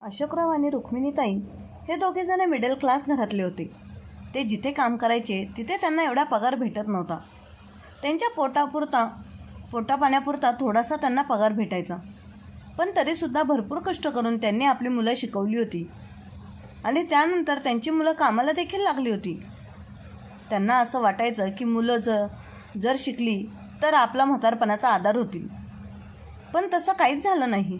अशोकराव आणि रुक्मिणीताई हे दोघेजण मिडल क्लास घरातले होते. ते जिथे काम करायचे तिथे त्यांना एवढा पगार भेटत नव्हता. त्यांच्या पोटापाण्यापुरता थोडासा त्यांना पगार भेटायचा. पण तरीसुद्धा भरपूर कष्ट करून त्यांनी आपली मुलं शिकवली होती आणि त्यानंतर त्यांची मुलं कामाला देखील लागली होती. त्यांना असं वाटायचं की मुलं जर शिकली तर आपला म्हातारपणाचा आधार होतील. पण तसं काहीच झालं नाही.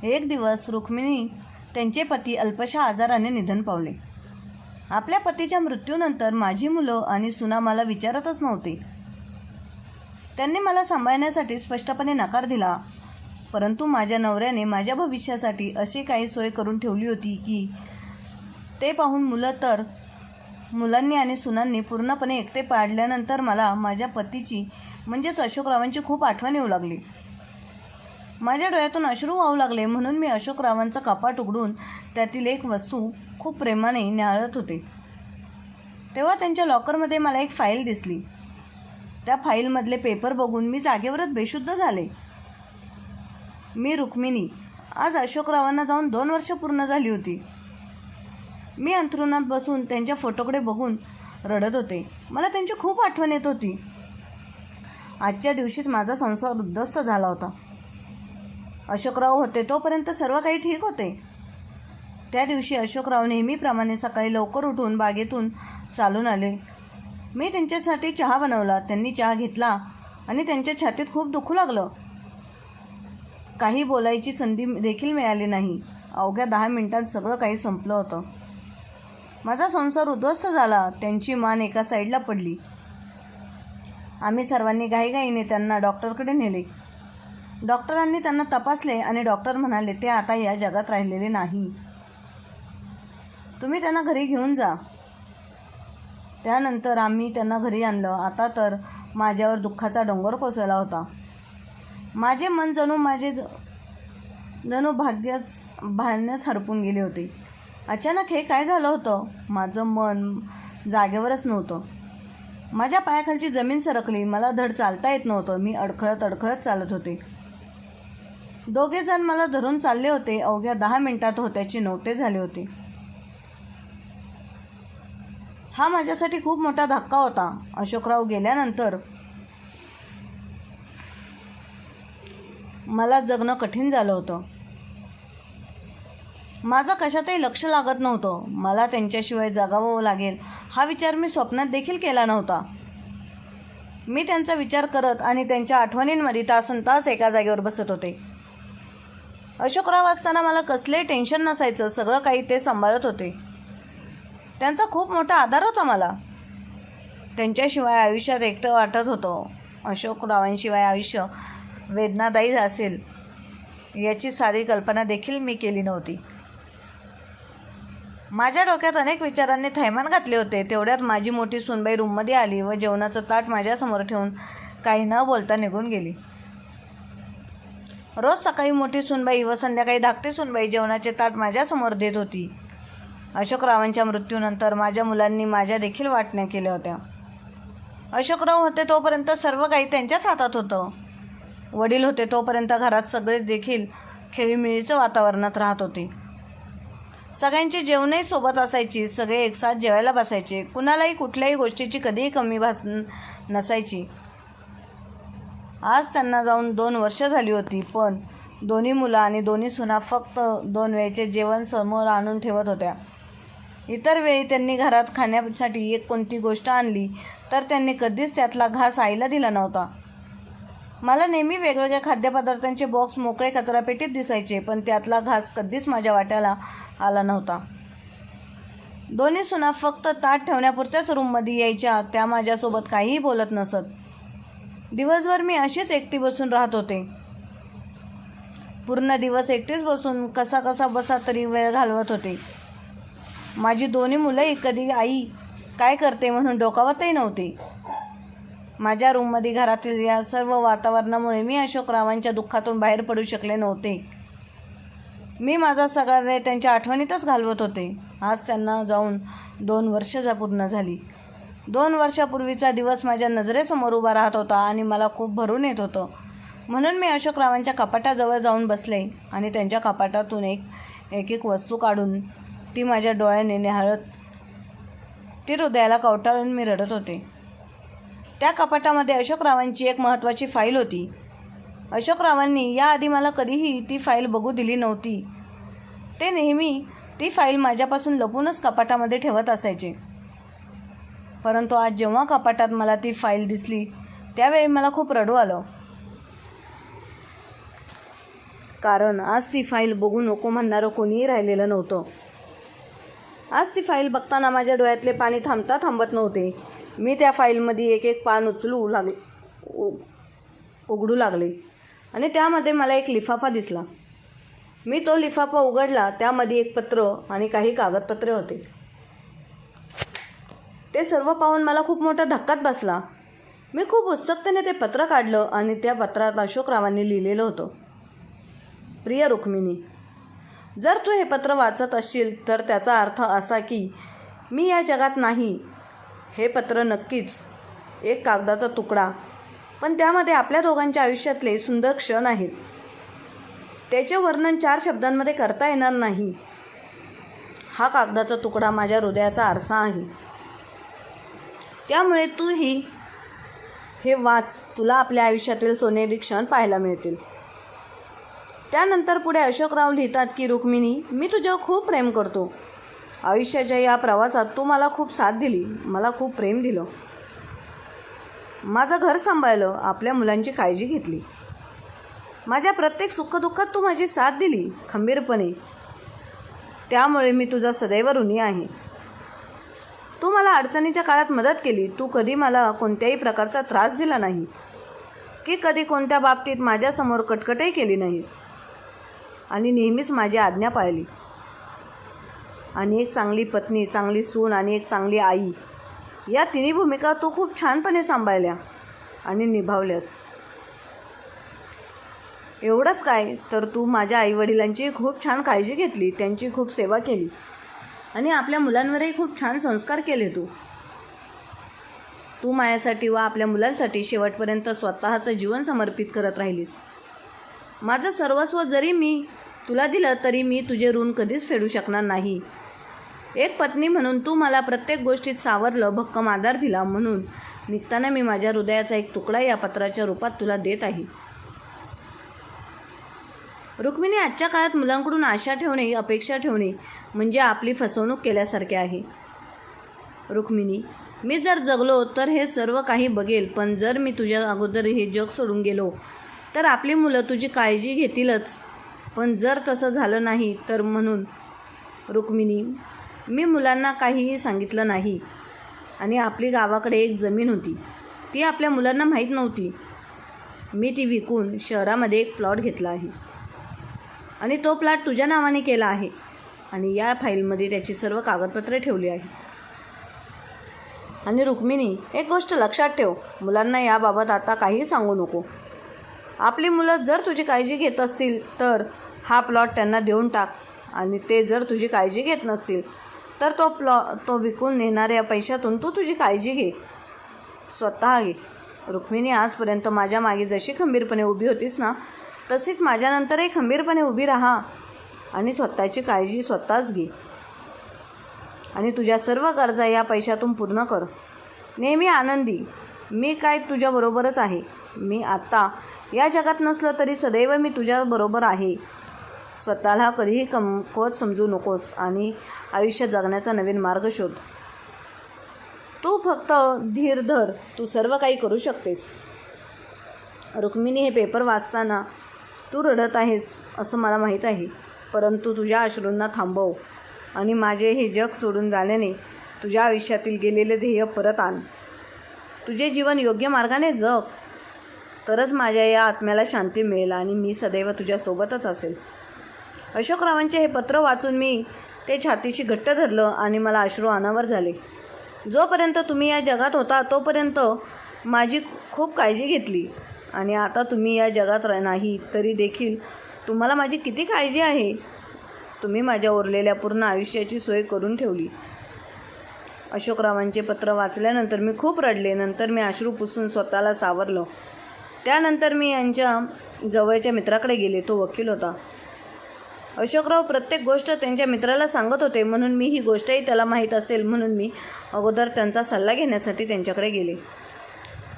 एक दिवस रुक्मिणी त्यांचे पती अल्पशा आजाराने निधन पावले. आपल्या पतीच्या मृत्यूनंतर माझी मुलं आणि सुना मला विचारतच नव्हते. त्यांनी मला सांभाळण्यासाठी स्पष्टपणे नकार दिला. परंतु माझ्या नवऱ्याने माझ्या भविष्यासाठी अशी काही सोय करून ठेवली होती की ते पाहून मुलांनी आणि सुनांनी पूर्णपणे एकटे पाडल्यानंतर मला माझ्या पतीची म्हणजेच अशोकरावांची खूप आठवण येऊ लागली. माझ्या डोळ्यातून अश्रू वाहू लागले. म्हणून मी अशोकरावांचं कपाट उघडून त्यातील एक वस्तू खूप प्रेमाने न्याहाळत होते. तेव्हा त्यांच्या लॉकरमध्ये मला एक फाईल दिसली. त्या फाईलमधले पेपर बघून मी जागेवरच बेशुद्ध झाले. मी रुक्मिणी आज अशोकरावांना जाऊन 2 वर्ष पूर्ण झाली होती. मी अंथरुणात बसून त्यांच्या फोटोकडे बघून रडत होते. मला त्यांची खूप आठवण येत होती. आजच्या दिवशीच माझा संसार उद्ध्वस्त झाला होता. अशोकराव होते तोपर्यंत सर्व काही ठीक होते. त्या दिवशी अशोकराव नेहमीप्रमाणे सकाळी लवकर उठून बागेतून चालून आले. मी त्यांच्यासाठी चहा बनवला. त्यांनी चहा घेतला आणि त्यांच्या छातीत खूप दुखू लागलं. काही बोलायची संधी देखील मिळाली नाही. अवघ्या 10 मिनिटांत सगळं काही संपलं होतं. माझा संसार उद्ध्वस्त झाला. त्यांची मान एका साईडला पडली. आम्ही सर्वांनी घाईघाईने त्यांना डॉक्टरकडे नेले. डॉक्टरांनी त्यांना तपासले आणि डॉक्टर म्हणाले ते आता या जगात राहिलेले नाही. तुम्ही त्यांना घरी घेऊन जा. त्यानंतर आम्ही त्यांना घरी आणलं. आता तर माझ्यावर दुःखाचा डोंगर कोसळला होता. माझे मन जणू भानच हरपून गेले होते. अचानक हे काय झालं होतं? माझं मन जागेवरच नव्हतं. माझ्या पायाखालची जमीन सरकली. मला धड चालता येत नव्हतं. मी अडखळत चालत होते. दोघेजण मला धरून चालले होते. अवघ्या 10 मिनिटात होत्याची नव्हते झाले होते. हा माझ्यासाठी खूप मोठा धक्का होता. अशोकराव गेल्यानंतर मला जगणं कठीण झालं होतं. माझं कशातही लक्ष लागत नव्हतं. मला त्यांच्याशिवाय जगावं लागेल हा विचार मी स्वप्नात देखील केला नव्हता. मी त्यांचा विचार करत आणि त्यांच्या आठवणींमध्ये तासनतास एका जागेवर बसत होते. अशोकराव असताना मला कसलेही टेन्शन नसायचं. सगळं काही ते सांभाळत होते. त्यांचा खूप मोठा आधार होता मला. त्यांच्याशिवाय आयुष्यात एकटं वाटत होतं. अशोकरावांशिवाय आयुष्य वेदनादायी असेल याची साधी कल्पना देखील मी केली नव्हती. माझ्या डोक्यात अनेक विचारांनी थैमान घातले होते. तेवढ्यात माझी मोठी सूनबाई रूममध्ये आली व जेवणाचं ताट माझ्यासमोर ठेवून काही न बोलता निघून गेली. रोज सकाळी मोठी सूनबाई व संध्याकाळी धाकटी सूनबाई जेवणाचे ताट माझ्यासमोर देत होती. अशोकरावांच्या मृत्यूनंतर माझ्या मुलांनी माझ्या देखील वाटण्या केल्या होत्या. अशोकराव होते तोपर्यंत सर्व काही त्यांच्याच हातात होतं. वडील होते तोपर्यंत घरात सगळे देखील खेळीमेळीचं वातावरणात राहत होते. सगळ्यांची जेवणही सोबत असायची. सगळे एकसाथ जेवायला बसायचे. कुणालाही कुठल्याही गोष्टीची कधीही कमी भास नसायची. आज त्यांना जाऊन 2 वर्ष झाली होती. पण दोन्ही मुलं आणि दोन्ही सुना फक्त 2 वेळचे जेवण समोर आणून ठेवत होत्या. इतर वेळी त्यांनी घरात खाण्यासाठी एक कोणती गोष्ट आणली तर त्यांनी कधीच त्यातला घास आईला दिला नव्हता. मला नेहमी वेगवेगळ्या खाद्यपदार्थांचे बॉक्स मोकळे कचरापेटीत दिसायचे. पण त्यातला घास कधीच माझ्या वाट्याला आला नव्हता. दोन्ही सुना फक्त ताट ठेवण्यापुरत्याच रूममध्ये यायच्या. त्या माझ्यासोबत काहीही बोलत नसत. दिवसभर मी अशीच एकटी बसून राहत होते. पूर्ण दिवस एकटीच बसून कसा बसा तरी वेळ घालवत होते. माझी दोन्ही मुलंही कधी आई काय करते म्हणून डोकावतही नव्हती. माझ्या रूममध्ये घरातील या सर्व वातावरणामुळे मी अशोकरावांच्या दुःखातून बाहेर पडू शकले नव्हते. मी माझा सगळा वेळ त्यांच्या आठवणीतच घालवत होते. आज त्यांना जाऊन 2 वर्ष पूर्ण झाली. 2 वर्षापूर्वीचा दिवस माझ्या नजरेसमोर उभा राहत होता आणि मला खूप भरून येत होतं. म्हणून मी अशोकरावांच्या कपाटाजवळ जाऊन बसले आणि त्यांच्या कपाटातून एक वस्तू काढून ती माझ्या डोळ्याने निहाळत ती हृदयाला कवटाळून मी रडत होते. त्या कपाटामध्ये अशोकरावांची एक महत्त्वाची फाईल होती. अशोकरावांनी याआधी मला कधीही ती फाईल बघू दिली नव्हती. ते नेहमी ती फाईल माझ्यापासून लपूनच कपाटामध्ये ठेवत असायचे. परंतु आज जेव्हा कपाटात मला ती फाईल दिसली त्यावेळी मला खूप रडू आलं. कारण आज ती फाईल बघू नको म्हणणारं कोणीही राहिलेलं नव्हतं. आज ती फाईल बघताना माझ्या डोळ्यातले पाणी थांबत नव्हते. मी त्या फाईलमध्ये एक पान उघडू लागले आणि त्यामध्ये मला एक लिफाफा दिसला. मी तो लिफाफा उघडला. त्यामध्ये एक पत्र आणि काही कागदपत्रे होते. ते सर्व पाहून मला खूप मोठा धक्काच बसला. मी खूप उत्सुकतेने ते पत्र काढलं आणि त्या पत्रात अशोकरावांनी लिहिलेलं होतं, प्रिय रुक्मिणी, जर तू हे पत्र वाचत असशील तर त्याचा अर्थ असा की मी या जगात नाही. हे पत्र नक्कीच एक कागदाचा तुकडा, पण त्यामध्ये आपल्या दोघांच्या आयुष्यातले सुंदर क्षण आहेत. त्याचे वर्णन 4 शब्दांमध्ये करता येणार नाही. हा कागदाचा तुकडा माझ्या हृदयाचा आरसा आहे. त्यामुळे तूही हे वाच. तुला आपल्या आयुष्यातील सोनेरी क्षण पाहायला मिळतील. त्यानंतर पुढे अशोकराव लिहितात की रुक्मिणी, मी तुझ्यावर खूप प्रेम करतो. आयुष्याच्या या प्रवासात तू मला खूप साथ दिली, मला खूप प्रेम दिलं, माझं घर सांभाळलं, आपल्या मुलांची काळजी घेतली. माझ्या प्रत्येक सुखदुःखात तू माझी साथ दिली खंबीरपणे. त्यामुळे मी तुझा सदैव ऋणी आहे. तू मला अडचणीच्या काळात मदत केली. तू कधी मला कोणत्याही प्रकारचा त्रास दिला नाही की कधी कोणत्या बाबतीत माझ्यासमोर कटकटही केली नाहीस आणि नेहमीच माझी आज्ञा पाळली. आणि एक चांगली पत्नी, चांगली सून आणि एक चांगली आई, या तिन्ही भूमिका तू खूप छानपणे सांभाळल्या आणि निभावल्यास. एवढंच काय, तर तू माझ्या आईवडिलांची खूप छान काळजी घेतली, त्यांची खूप सेवा केली आणि आपल्या मुलांवरही खूप छान संस्कार केले. तू माझ्यासाठी व आपल्या मुलांसाठी शेवटपर्यंत स्वतःचं जीवन समर्पित करत राहिलीस. माझं सर्वस्व जरी मी तुला दिलं तरी मी तुझे ऋण कधीच फेडू शकणार नाही. एक पत्नी म्हणून तू मला प्रत्येक गोष्टीत सावरलं, भक्कम आधार दिला. म्हणून निघताना मी माझ्या हृदयाचा एक तुकडा या पत्राच्या रूपात तुला देत आहे. रुक्मिणी, आजच्या काळात मुलांकडून आशा ठेवणे, अपेक्षा ठेवणे म्हणजे आपली फसवणूक केल्यासारखे आहे. रुक्मिणी, मी जर जगलो तर हे सर्व काही बघेल, पण जर मी तुझ्या अगोदर हे जग सोडून गेलो तर आपली मुलं तुझी काळजी घेतीलच. पण जर तसं झालं नाही तर म्हणून रुक्मिणी, मी मुलांना काहीही सांगितलं नाही. आणि आपली गावाकडे एक जमीन होती, ती आपल्या मुलांना माहीत नव्हती. मी ती विकून शहरामध्ये एक प्लॉट घेतला आहे आणि तो प्लॉट तुझ्या नावाने केला आहे आणि या फाईलमध्ये त्याची सर्व कागदपत्रे ठेवली आहे. आणि रुक्मिणी, एक गोष्ट लक्षात ठेव, मुलांना याबाबत आता काही सांगू नको. आपली मुलं जर तुझी काळजी घेत असतील तर हा प्लॉट त्यांना देऊन टाक आणि ते जर तुझी काळजी घेत नसतील तर तो विकून नेणाऱ्या पैशातून तू तुझी काळजी घे, स्वतः घे. रुक्मिणी, आजपर्यंत माझ्या मागे जशी खंबीरपणे उभी होतीस ना, तशीच माझ्यानंतरही खंबीरपणे उभी राहा आणि स्वतःची काळजी स्वतःच घे आणि तुझ्या सर्व गरजा या पैशातून पूर्ण कर. नेहमी आनंदी. मी काय तुझ्याबरोबरच आहे. मी आत्ता या जगात नसलं तरी सदैव मी तुझ्याबरोबर आहे. स्वतःला कधीही कमकुवत समजू नकोस आणि आयुष्य जगण्याचा नवीन मार्ग शोध. तू फक्त धीर धर, तू सर्व काही करू शकतेस. रुक्मिणी, हे पेपर वाचताना तू रडत आहेस असं मला माहीत आहे, परंतु तुझ्या अश्रूंना थांबव आणि माझे हे जग सोडून जाण्याने तुझ्या आयुष्यातील गेलेले ध्येय परत आण. तुझे जीवन योग्य मार्गाने जग, तरच माझ्या या आत्म्याला शांती मिळेल आणि मी सदैव तुझ्यासोबतच असेल. अशोकरावांचे हे पत्र वाचून मी ते छातीशी घट्ट धरलं आणि मला अश्रू अनावर झाले. जोपर्यंत तुम्ही या जगात होता तोपर्यंत माझी खूप काळजी घेतली आणि आता तुम्ही या जगात नाही तरी देखील तुम्हाला माझी किती काळजी आहे. तुम्ही माझ्या उरलेल्या पूर्ण आयुष्याची सोय करून ठेवली. अशोकरावांचे पत्र वाचल्यानंतर मी खूप रडले. नंतर मी अश्रू पुसून स्वतःला सावरलं त्यानंतर मी यांच्या जवळच्या मित्राकडे गेले. तो वकील होता. अशोकराव प्रत्येक गोष्ट त्यांच्या मित्राला सांगत होते, म्हणून मी ही गोष्टही त्याला माहीत असेल म्हणून मी अगोदर त्यांचा सल्ला घेण्यासाठी त्यांच्याकडे गेले.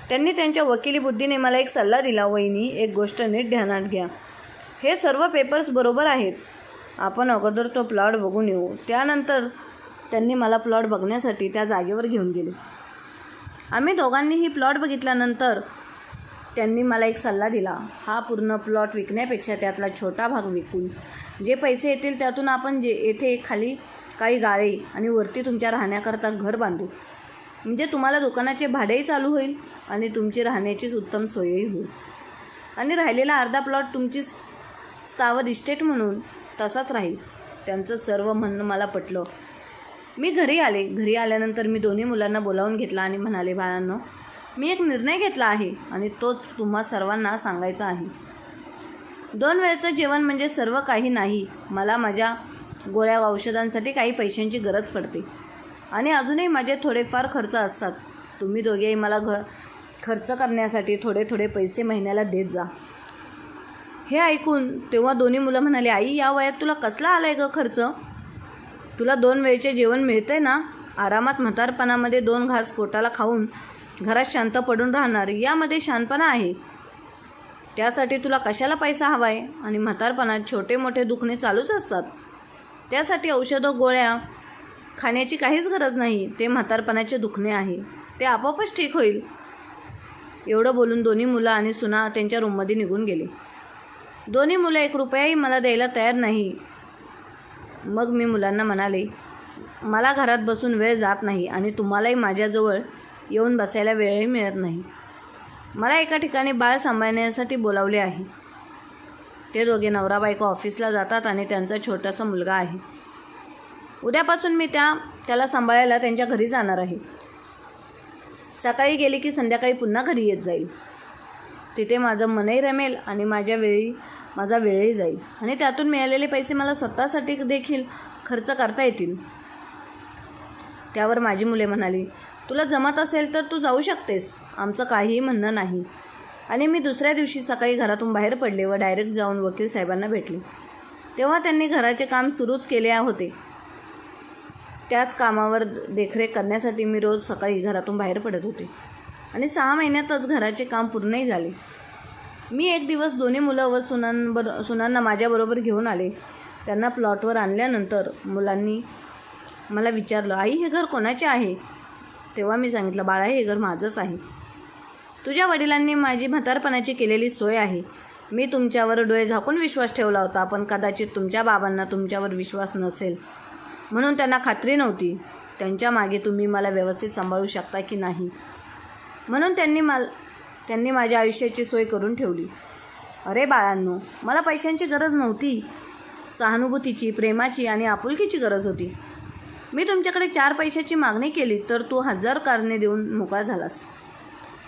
त्यांनी त्यांच्या वकिली बुद्धीने मला एक सल्ला दिला. वहिनी, एक गोष्ट नीट ध्यानात घ्या. हे सर्व पेपर्स बरोबर आहेत. आपण अगोदर तो प्लॉट बघून येऊ. त्यानंतर त्यांनी मला प्लॉट बघण्यासाठी त्या जागेवर घेऊन गेले. आम्ही दोघांनीही प्लॉट बघितल्यानंतर त्यांनी मला एक सल्ला दिला. हा पूर्ण प्लॉट विकण्यापेक्षा त्यातला छोटा भाग विकून जे पैसे येतील त्यातून आपण येथे खाली काही गाळे आणि वरती तुमच्या राहण्याकरता घर बांधू. म्हणजे तुम्हाला दुकानाचे भाडेही चालू होईल आणि तुमची राहण्याचीच उत्तम सोयही होईल. आणि राहिलेला अर्धा प्लॉट तुमची स्थावर इस्टेट म्हणून तसाच राहील. त्यांचं सर्व म्हणणं मला पटलं. मी घरी आले. घरी आल्यानंतर मी दोन्ही मुलांना बोलावून घेतला आणि म्हणाले, बाळांनो, मी एक निर्णय घेतला आहे आणि तोच तुम्हा सर्वांना सांगायचा आहे. 2 वेळचं जेवण म्हणजे सर्व काही नाही. मला माझ्या गोळ्या औषधांसाठी काही पैशांची गरज पडते आणि अजूनही माझे थोडेफार खर्च असतात. तुम्ही दोघेही मला खर्च करण्यासाठी थोडे थोडे पैसे महिन्याला देत जा. हे ऐकून तेव्हा दोन्ही मुलं म्हणाले, आई, या वयात तुला कसला आलाय ग खर्च? तुला 2 वेळचे जेवण मिळतंय ना. आरामात म्हातारपणामध्ये 2 घास पोटाला खाऊन घरात शांत पडून राहणार, यामध्ये शांतपणा आहे. त्यासाठी तुला कशाला पैसा हवा आहे? आणि म्हातारपणात छोटे मोठे दुखणे चालूच असतात. त्यासाठी औषधं गोळ्या खाण्याची काहीच गरज नाही. ते म्हातारपणाचे दुखणे आहे, ते आपोआपच ठीक होईल. एवढं बोलून दोन्ही मुलं आणि सुना त्यांच्या रूममध्ये निघून गेले. दोन्ही मुलं 1 रुपयाही मला द्यायला तयार नाही. मग मी मुलांना म्हणाले, मला घरात बसून वेळ जात नाही आणि तुम्हालाही माझ्याजवळ येऊन बसायला वेळही मिळत नाही. मला एका ठिकाणी बाळ सांभाळण्यासाठी बोलावले आहे. ते दोघे नवरा बायको ऑफिसला जातात आणि त्यांचा छोटासा मुलगा आहे. उद्यापासून मी त्याला सांभाळायला त्यांच्या घरी जाणार आहे. सकाळी गेली की संध्याकाळी पुन्हा घरी येत जाईल. तिथे माझं मनही रमेल आणि माझा वेळही जाईल आणि त्यातून मिळालेले पैसे मला स्वतःसाठी देखील खर्च करता येतील. त्यावर माझी मुले म्हणाली, तुला जमत असेल तर तू जाऊ शकतेस, आमचं काहीही म्हणणं नाही. आणि मी दुसऱ्या दिवशी सकाळी घरातून बाहेर पडले व डायरेक्ट जाऊन वकील साहेबांना भेटले. तेव्हा त्यांनी घराचे काम सुरूच केले होते. त्याच कामावर देखरेख करण्यासाठी मी रोज सकाळी घरातून बाहेर पडत होते आणि 6 महिन्यातच घराचे काम पूर्णही झाले. मी एक दिवस दोन्ही मुलं व सुनांना माझ्याबरोबर घेऊन आले. त्यांना प्लॉटवर आणल्यानंतर मुलांनी मला विचारलं, आई, हे घर कोणाचे आहे? तेव्हा मी सांगितलं, बाळा, हे घर माझंच आहे. तुझ्या वडिलांनी माझी म्हातारपणाची केलेली सोय आहे. मी तुमच्यावर डोळे झाकून विश्वास ठेवला होता, पण कदाचित तुमच्या बाबांना तुमच्यावर विश्वास नसेल म्हणून त्यांना खात्री नव्हती त्यांच्या मागे तुम्ही मला व्यवस्थित सांभाळू शकता की नाही. म्हणून त्यांनी माझ्या आयुष्याची सोय करून ठेवली. अरे बाळांनो, मला पैशांची गरज नव्हती. सहानुभूतीची, प्रेमाची आणि आपुलकीची गरज होती. मी तुमच्याकडे 4 पैशाची मागणी केली तर तू 1000 कारणे देऊन मोकळा झालास.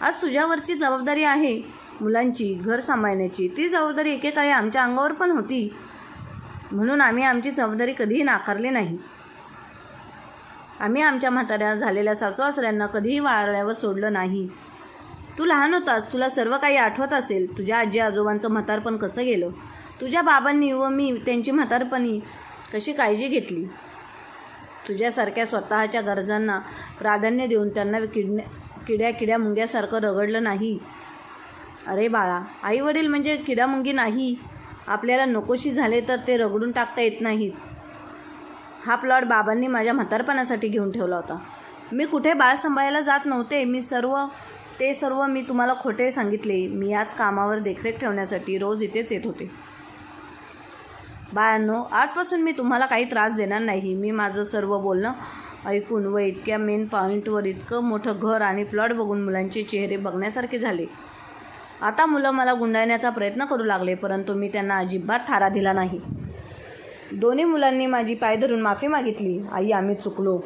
आज तुझ्यावरची जबाबदारी आहे मुलांची, घर सांभाळण्याची. ती जबाबदारी एकेकाळी आमच्या अंगावर पण होती, म्हणून आम्ही आमची जबाबदारी कधीही नाकारली नाही. आम्ही आमच्या म्हाताऱ्या झालेल्या सासू-सासऱ्यांना कधीही वाऱ्यावर सोडलं नाही. तू लहान होतास, तुला सर्व काही आठवत असेल. तुझ्या आजी आजोबांचं म्हातारपण कसं गेलं, तुझ्या बाबांनी व मी त्यांची म्हातारपणी कशी काळजी घेतली. तुझ्यासारख्या स्वतःच्या गरजांना प्राधान्य देऊन त्यांना किड्या मुंग्यासारखं रगडलं नाही. अरे बाळा, आईवडील म्हणजे किडामुंगी नाही. आपल्याला नकोशी झाले तर ते रगडून टाकता येत नाहीत. हा प्लॉट बाबांनी माझ्या म्हातारपणासाठी घेऊन ठेवला होता. मी कुठे बाळ सांभाळायला जात नव्हते. ते सर्व मी तुम्हाला खोटे सांगितले. मी याच कामावर देखरेख ठेवण्यासाठी रोज इथेच येत होते. बाळांनो, आजपासून मी तुम्हाला काही त्रास देणार नाही. मी माझं सर्व बोलणं ऐकून व इतक्या मेन पॉईंटवर इतकं मोठं घर आणि प्लॉट बघून मुलांचे चेहरे बघण्यासारखे झाले. आता मुलं मला गुंडाळण्याचा प्रयत्न करू लागले, परंतु मी त्यांना अजिबात थारा दिला नाही. दोन्ही मुलांनी माझी पाय धरून माफी मागितली. आई, आम्ही चुकलो.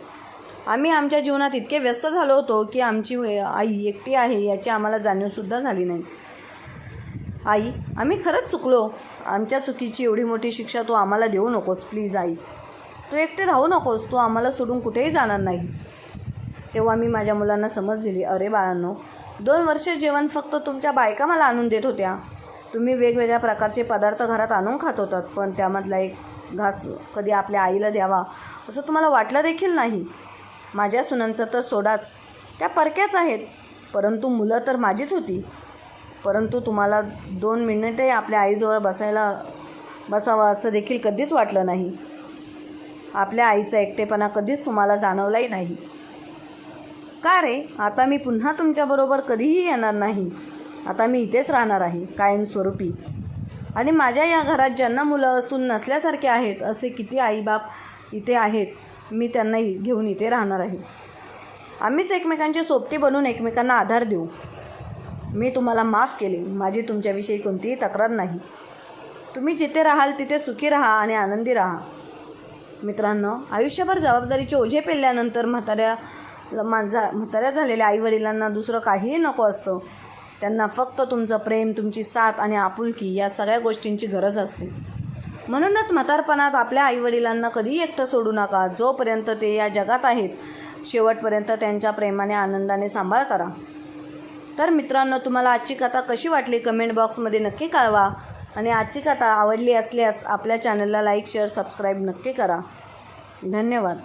आम्ही आमच्या जीवनात इतके व्यस्त झालो होतो की आमची आई एकटी आहे याची आम्हाला जाणीवसुद्धा झाली नाही. आई, आम्ही खरंच चुकलो. आमच्या चुकीची एवढी मोठी शिक्षा तू आम्हाला देऊ नकोस. प्लीज आई, तू एकटे राहू नकोस. तू आम्हाला सोडून कुठेही जाणार नाहीस. तेव्हा मी माझ्या मुलांना समज दिली. अरे बाळांनो, 2 वर्ष जेवण फक्त तुमच्या बायका मला आणून देत होत्या. तुम्ही वेगवेगळ्या प्रकारचे पदार्थ घरात आणून खात होतात, पण त्यामधला एक घास कधी आपल्या आईला द्यावा असं तुम्हाला वाटलं देखील नाही. माझ्या सुनांचं तर सोडाच, त्या परक्याच आहेत, परंतु मुलं तर माझीच होती. परंतु तुम्हाला 2 मिनिटही आपल्या आईजवळ बसावं असं देखील कधीच वाटलं नाही. आपल्या आईचा एकटेपणा कधीच तुम्हाला जाणवलाही नाही. का रे? आता मी पुन्हा तुमच्याबरोबर कधीही येणार नाही. आता मी इथेच राहणार आहे कायमस्वरूपी. आणि माझ्या या घरात ज्यांना मुलं असून नसल्यासारखे आहेत असे किती आईबाप इथे आहेत, मी त्यांना घेऊन इथे राहणार आहे. आम्हीच एकमेकांची सोबती बनून एकमेकांना आधार देऊ. मी तुम्हाला माफ केले. माझी तुमच्याविषयी कोणतीही तक्रार नाही. तुम्ही जिथे राहाल तिथे सुखी राहा आणि आनंदी राहा. मित्रांनो, आयुष्यभर जबाबदारीचे ओझे पेलल्यानंतर म्हाताऱ्या झालेल्या आईवडिलांना दुसरं काहीही नको असतं. त्यांना फक्त तुमचं प्रेम, तुमची साथ आणि आपुलकी या सगळ्या गोष्टींची गरज असते. म्हणूनच म्हातारपणात आपल्या आईवडिलांना कधीही एकटं सोडू नका. जोपर्यंत ते या जगात आहेत, शेवटपर्यंत त्यांच्या प्रेमाने आनंदाने सांभाळ करा. तर मित्रांनो, तुम्हाला आजची कथा कशी वाटली कमेंट बॉक्समध्ये नक्की कळवा. आणि आजची कथा आवडली असल्यास आपल्या चॅनलला लाईक, शेअर, सबस्क्राईब नक्की करा. धन्यवाद.